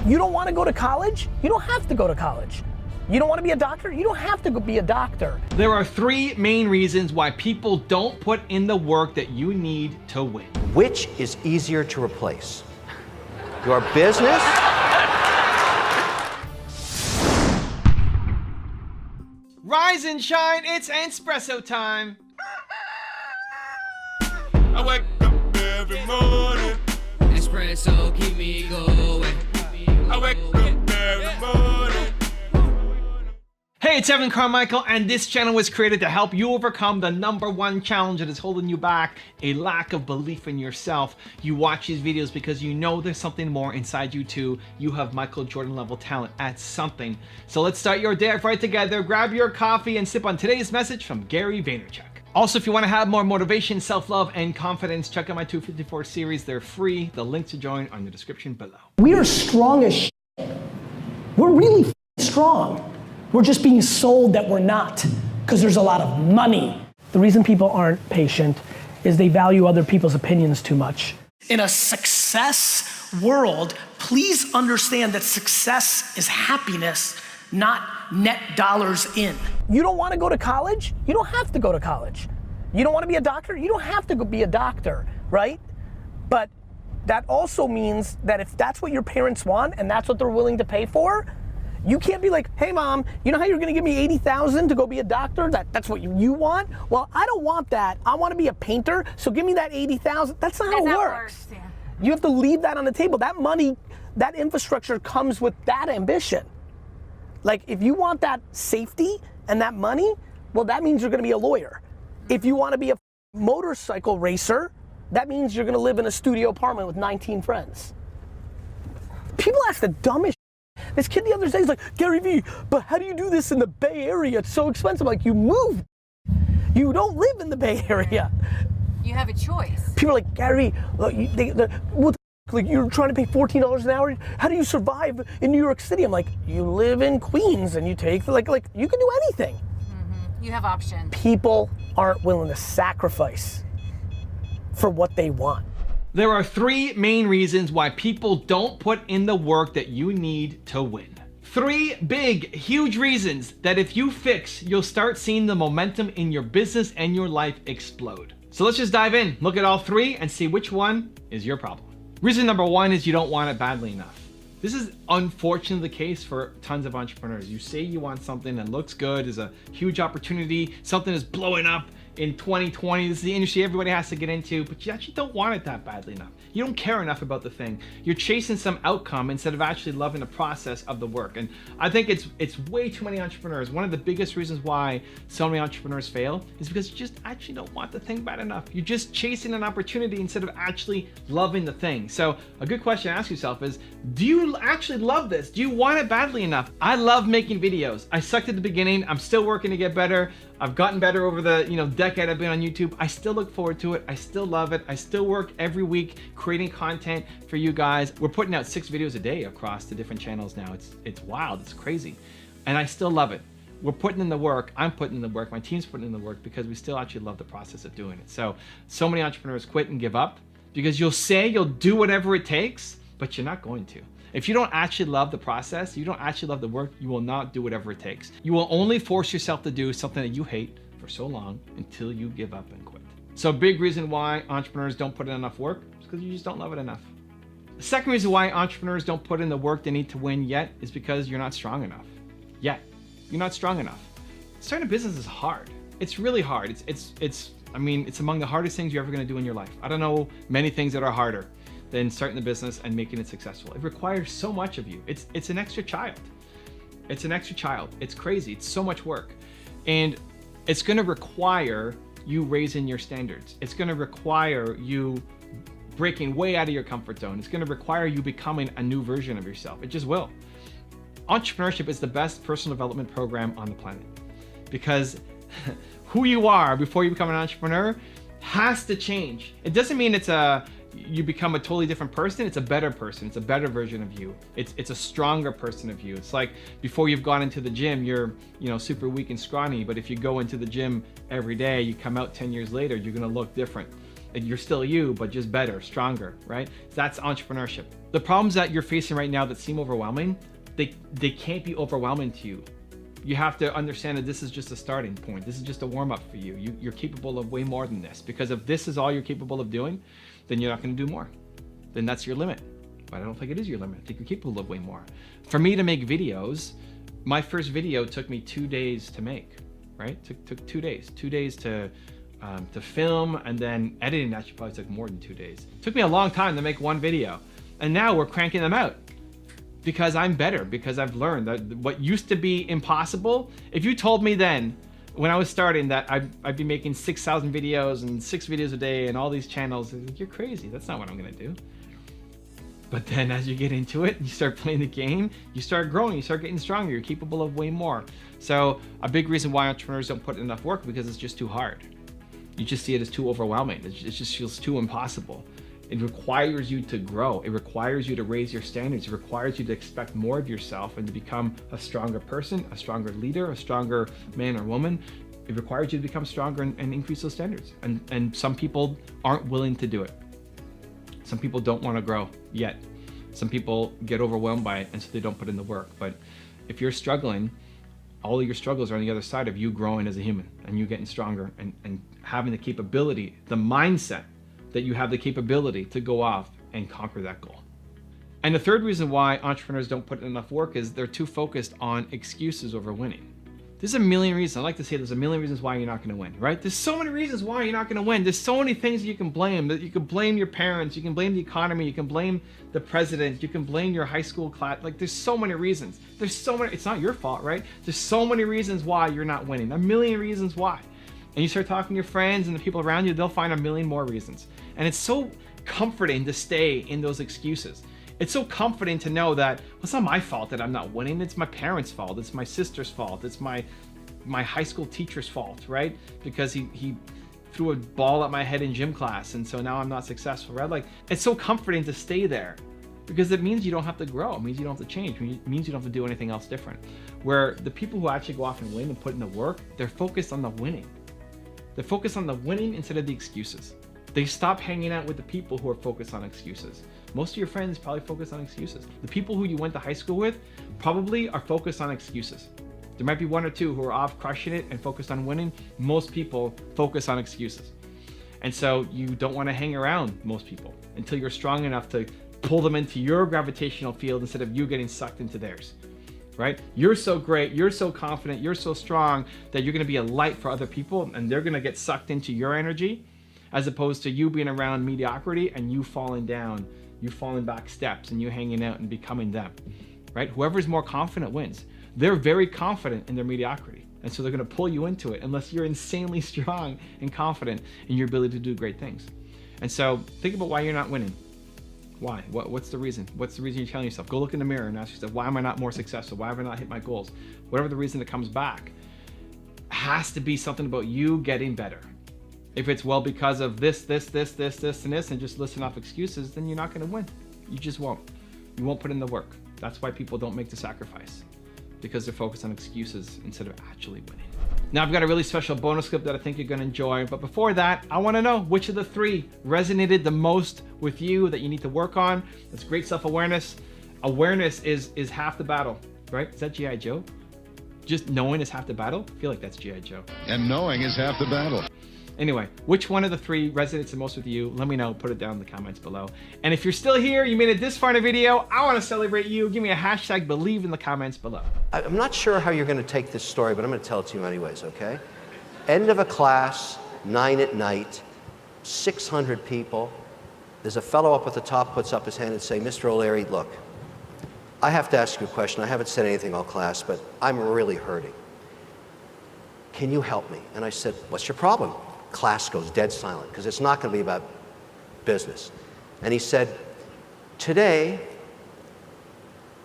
You don't want to go to college? You don't have to go to college. You don't want to be a doctor? You don't have to go be a doctor. There are 3 main reasons why people don't put in the work that you need to win. Which is easier to replace? Your business? Rise and shine, it's espresso time. I wake up every morning. Espresso keep me going. I wake up every morning. Hey, it's Evan Carmichael, and this channel was created to help you overcome the #1 challenge that is holding you back, a lack of belief in yourself. You watch these videos because you know there's something more inside you too. You have Michael Jordan level talent at something. So let's start your day off right together. Grab your coffee and sip on today's message from Gary Vaynerchuk. Also, if you want to have more motivation, self-love, and confidence, check out my 254 series. They're free. The link to join are in the description below. We are strong as shit. We're really strong. We're just being sold that we're not because there's a lot of money. The reason people aren't patient is they value other people's opinions too much. In a success world, please understand that success is happiness, not net dollars in. You don't want to go to college? You don't have to go to college. You don't want to be a doctor? You don't have to go be a doctor, right? But that also means that if that's what your parents want and that's what they're willing to pay for, you can't be like, hey mom, you know how you're gonna give me $80,000 to go be a doctor? That's what you want? Well, I don't want that. I want to be a painter, so give me that $80,000. That's not how it works. Yeah. You have to leave that on the table. That money, that infrastructure comes with that ambition. Like if you want that safety and that money, well that means you're gonna be a lawyer. If you want to be a motorcycle racer, that means you're gonna live in a studio apartment with 19 friends. People ask the dumbest. This kid the other day is like, Gary V, but how do you do this in the Bay Area? It's so expensive. Like, you moved. You don't live in the Bay Area. You have a choice. People are like, Gary, like you're trying to pay $14 an hour. How do you survive in New York City? I'm like, you live in Queens and you take, like you can do anything. Mm-hmm. You have options. People aren't willing to sacrifice for what they want. There are 3 main reasons why people don't put in the work that you need to win. 3 big, huge reasons that if you fix, you'll start seeing the momentum in your business and your life explode. So let's just dive in, look at all 3 and see which one is your problem. Reason number 1 is you don't want it badly enough. This is unfortunately the case for tons of entrepreneurs. You say you want something that looks good, is a huge opportunity, something is blowing up in 2020, this is the industry everybody has to get into, but you actually don't want it that badly enough. You don't care enough about the thing. You're chasing some outcome instead of actually loving the process of the work. And I think it's way too many entrepreneurs. One of the biggest reasons why so many entrepreneurs fail is because you just actually don't want the thing bad enough. You're just chasing an opportunity instead of actually loving the thing. So a good question to ask yourself is, do you actually love this? Do you want it badly enough? I love making videos. I sucked at the beginning. I'm still working to get better. I've gotten better over the decade I've been on YouTube. I still look forward to it. I still love it. I still work every week creating content for you guys. We're putting out 6 videos a day across the different channels now. It's wild, it's crazy. And I still love it. We're putting in the work, I'm putting in the work, my team's putting in the work because we still actually love the process of doing it. So many entrepreneurs quit and give up because you'll say you'll do whatever it takes, but you're not going to. If you don't actually love the process, you don't actually love the work, you will not do whatever it takes. You will only force yourself to do something that you hate for so long until you give up and quit. So a big reason why entrepreneurs don't put in enough work is because you just don't love it enough. The second reason why entrepreneurs don't put in the work they need to win yet is because you're not strong enough. Yet. You're not strong enough. Starting a business is hard. It's really hard. It's among the hardest things you're ever gonna do in your life. I don't know many things that are harder than starting the business and making it successful. It requires so much of you. It's an extra child. It's an extra child. It's crazy. It's so much work. And it's gonna require you raising your standards. It's gonna require you breaking way out of your comfort zone. It's gonna require you becoming a new version of yourself. It just will. Entrepreneurship is the best personal development program on the planet because who you are before you become an entrepreneur has to change. It doesn't mean you become a totally different person. It's a better person. It's a better version of you. It's a stronger person of you. It's like before you've gone into the gym, you're super weak and scrawny, but if you go into the gym every day, you come out 10 years later, you're gonna look different. And you're still you, but just better, stronger, right? That's entrepreneurship. The problems that you're facing right now that seem overwhelming, they can't be overwhelming to you. You have to understand that this is just a starting point. This is just a warm-up for you. You're capable of way more than this, because if this is all you're capable of doing, then you're not going to do more. Then that's your limit. But I don't think it is your limit. I think you're capable of way more. For me to make videos, my first video took me 2 days to make, right? Took 2 days. 2 days to film, and then editing actually probably took more than 2 days. It took me a long time to make one video. And now we're cranking them out. Because I'm better, because I've learned that what used to be impossible, if you told me then, when I was starting, that I'd be making 6,000 videos and 6 videos a day and all these channels, you're crazy, that's not what I'm gonna do. But then as you get into it, you start playing the game, you start growing, you start getting stronger, you're capable of way more. So a big reason why entrepreneurs don't put in enough work, because it's just too hard. You just see it as too overwhelming, it just feels too impossible. It requires you to grow. It requires you to raise your standards. It requires you to expect more of yourself and to become a stronger person, a stronger leader, a stronger man or woman. It requires you to become stronger and increase those standards. And some people aren't willing to do it. Some people don't want to grow yet. Some people get overwhelmed by it, and so they don't put in the work. But if you're struggling, all of your struggles are on the other side of you growing as a human and you getting stronger and having the capability, the mindset, that you have the capability to go off and conquer that goal. And the third reason why entrepreneurs don't put in enough work is they're too focused on excuses over winning. There's a million reasons. I like to say there's a million reasons why you're not going to win, right? There's so many reasons why you're not going to win. There's so many things you can blame. That you can blame your parents, you can blame the economy, you can blame the president, you can blame your high school class. Like, there's so many reasons. There's so many, it's not your fault, right? There's so many reasons why you're not winning. A million reasons why. And you start talking to your friends and the people around you, they'll find a million more reasons. And it's so comforting to stay in those excuses. It's so comforting to know that, well, it's not my fault that I'm not winning. It's my parents' fault. It's my sister's fault. It's my high school teacher's fault, right? Because he threw a ball at my head in gym class, and so now I'm not successful, right? Like, it's so comforting to stay there, because it means you don't have to grow. It means you don't have to change. It means you don't have to do anything else different. Where the people who actually go off and win and put in the work, they're focused on the winning. They're focused on the winning instead of the excuses. They stop hanging out with the people who are focused on excuses. Most of your friends probably focus on excuses. The people who you went to high school with probably are focused on excuses. There might be one or two who are off crushing it and focused on winning. Most people focus on excuses. And so you don't want to hang around most people until you're strong enough to pull them into your gravitational field instead of you getting sucked into theirs. Right? You're so great, you're so confident, you're so strong that you're going to be a light for other people, and they're going to get sucked into your energy, as opposed to you being around mediocrity and you falling down, you falling back steps and you hanging out and becoming them. Right? Whoever's more confident wins. They're very confident in their mediocrity, and so they're going to pull you into it unless you're insanely strong and confident in your ability to do great things. And so think about why you're not winning. Why? What's the reason? What's the reason you're telling yourself? Go look in the mirror and ask yourself, why am I not more successful? Why have I not hit my goals? Whatever the reason that comes back, has to be something about you getting better. If it's, well, because of this, and just listing off excuses, then you're not going to win. You just won't. You won't put in the work. That's why people don't make the sacrifice, because they're focused on excuses instead of actually winning. Now I've got a really special bonus clip that I think you're gonna enjoy, but before that, I wanna know which of the three resonated the most with you that you need to work on. That's great self-awareness. Awareness is half the battle, right? Is that G.I. Joe? Just knowing is half the battle? I feel like that's G.I. Joe. And knowing is half the battle. Anyway, which one of the three resonates the most with you? Let me know, put it down in the comments below. And if you're still here, you made it this far in a video, I wanna celebrate you. Give me a hashtag believe in the comments below. I'm not sure how you're going to take this story, but I'm going to tell it to you anyways, okay? End of a class, 9 at night, 600 people. There's a fellow up at the top puts up his hand and say, Mr. O'Leary, look, I have to ask you a question. I haven't said anything all class, but I'm really hurting. Can you help me? And I said, what's your problem? Class goes dead silent, because it's not going to be about business. And he said, today,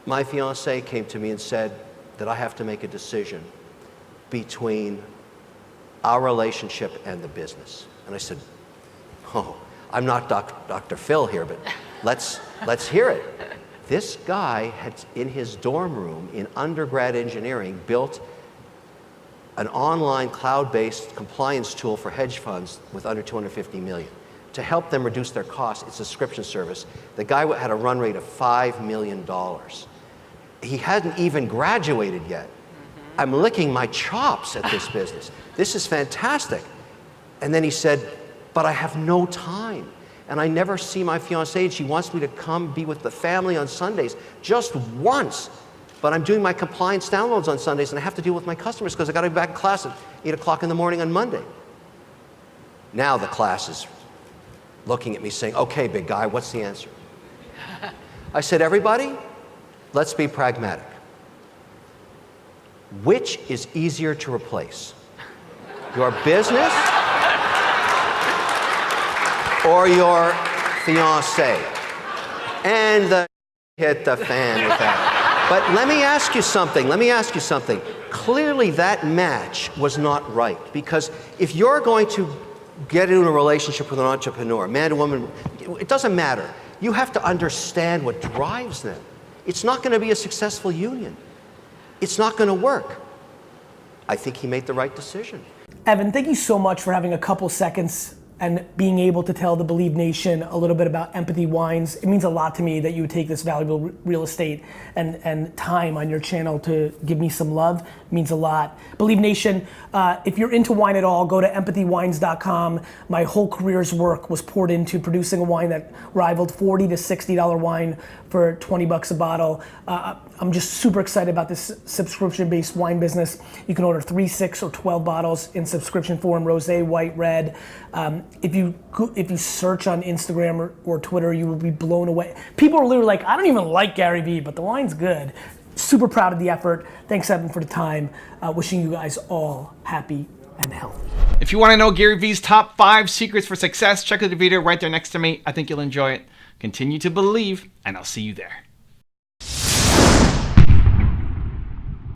my fiance came to me and said that I have to make a decision between our relationship and the business. And I said, oh, I'm not Dr. Phil here, but let's hear it. This guy had, in his dorm room in undergrad engineering, built an online cloud-based compliance tool for hedge funds with under 250 million. to help them reduce their costs. It's a subscription service. The guy had a run rate of $5 million. He hadn't even graduated yet. I'm licking my chops at this business. This is fantastic. And then he said, but I have no time. And I never see my fiancée, and she wants me to come be with the family on Sundays just once. But I'm doing my compliance downloads on Sundays, and I have to deal with my customers because I got to be back in class at 8 o'clock in the morning on Monday. Now the class is looking at me saying, okay, big guy, what's the answer? I said, everybody, let's be pragmatic. Which is easier to replace? Your business or your fiancé? And the hit the fan with that. But let me ask you something. Clearly that match was not right, because if you're going to get into a relationship with an entrepreneur, man or woman, it doesn't matter. You have to understand what drives them. It's not going to be a successful union. It's not going to work. I think he made the right decision. Evan, thank you so much for having a couple seconds and being able to tell the Believe Nation a little bit about Empathy Wines. It means a lot to me that you would take this valuable real estate and time on your channel to give me some love. It means a lot. Believe Nation, if you're into wine at all, go to empathywines.com. My whole career's work was poured into producing a wine that rivaled $40 to $60 wine for 20 bucks a bottle. I'm just super excited about this subscription-based wine business. You can order 3, 6, or 12 bottles in subscription form, rosé, white, red. If you search on Instagram or Twitter, you will be blown away. People are literally like, I don't even like Gary Vee, but the wine's good. Super proud of the effort. Thanks, Evan, for the time. Wishing you guys all happy and healthy. If you want to know Gary Vee's top 5 secrets for success, check out the video right there next to me. I think you'll enjoy it. Continue to believe, and I'll see you there.